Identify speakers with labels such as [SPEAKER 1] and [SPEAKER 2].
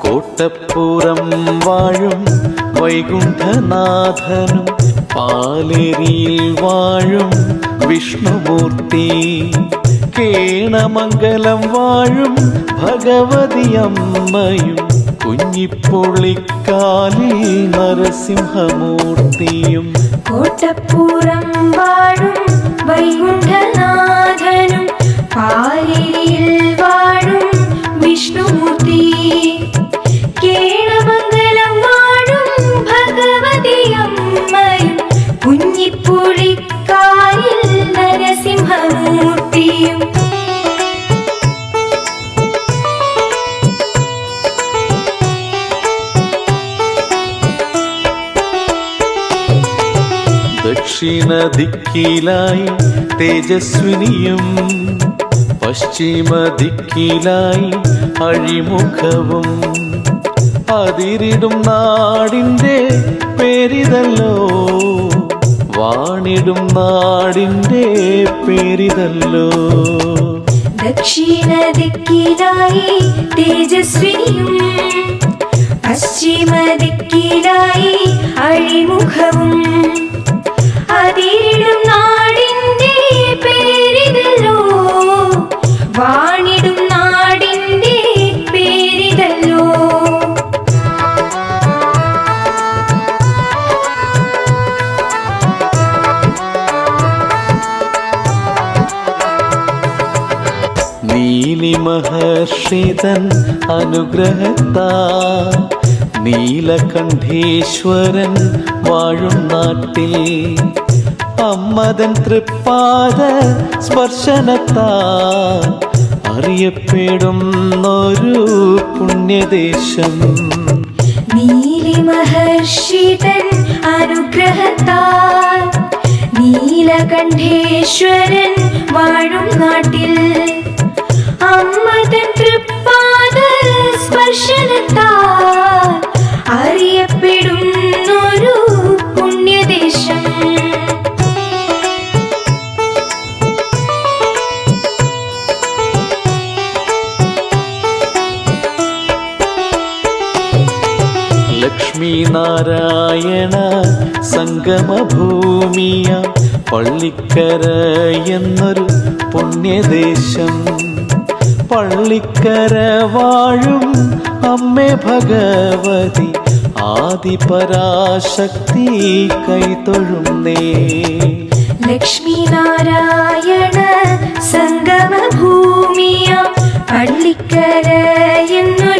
[SPEAKER 1] കോട്ടപ്പുറം വാഴും വൈകുണ്ഠനാഥനും പാലേരിയിൽ വാഴും വിഷ്ണുമൂർത്തി, കേണമംഗലം വാഴും ഭഗവതിയമ്മയും കുഞ്ഞിപ്പൊളിക്കാലിൽ നരസിംഹമൂർത്തിയും.
[SPEAKER 2] കോട്ടപ്പുറം വാഴും വൈകുണ്ഠനാഥനും പാലേരിയിൽ വാഴും വിഷ്ണുമൂർത്തി, കേണമംഗലം വാഴും ഭഗവതിയമ്മയും കുഞ്ഞിപ്പൊളിക്കാലിൽ നരസിംഹമൂർത്തിയും.
[SPEAKER 1] ദക്ഷിണ ദിക്കിലായി തേജസ്വിനിയും പശ്ചിമ ദിക്കിലായി അഴിമുഖവും, അതിരിടും നാടിൻ്റെ പേരിതല്ലോ, വാണിടും നാടിൻ്റെ പേരിതല്ലോ.
[SPEAKER 2] ദക്ഷിണ ദിക്കിലായി തേജസ്വിനിയും പശ്ചിമ ദിക്കിലായി അഴിമുഖവും, അതിരിടും നാടിൻ്റെ പേരിതല്ലോ, വാണിടും നാടിൻ്റെ പേരിതല്ലോ.
[SPEAKER 1] നീലി മഹർഷിതൻ അനുഗ്രഹത്താൽ നീലകണ്ഠേശ്വരൻ വാഴും നാട്ടിൽ അമ്മതൻ തൃപ്പാദ സ്പർശനത്താൽ അറിയപ്പെടുന്നൊരു പുണ്യദേശം.
[SPEAKER 2] നീലി മഹർഷിതൻ അനുഗ്രഹത്താൽ നീലകണ്ഠേശ്വരൻ വാഴും നാട്ടിൽ അമ്മതൻ തൃപ്പാദ സ്പർശനത്താൽ അറിയപ്പെടുന്നൊരു പുണ്യദേശം.
[SPEAKER 1] ലക്ഷ്മി നാരായണ സംഗമഭൂമിയ പള്ളിക്കര എന്നൊരു പുണ്യദേശം, പള്ളിക്കര വാഴും അമ്മേ ഭഗവതി ആദിപരാശക്തി കൈതൊഴുന്നേ.
[SPEAKER 2] ലക്ഷ്മി നാരായണ സംഗമഭൂമിയ പള്ളിക്കര എന്നൊരു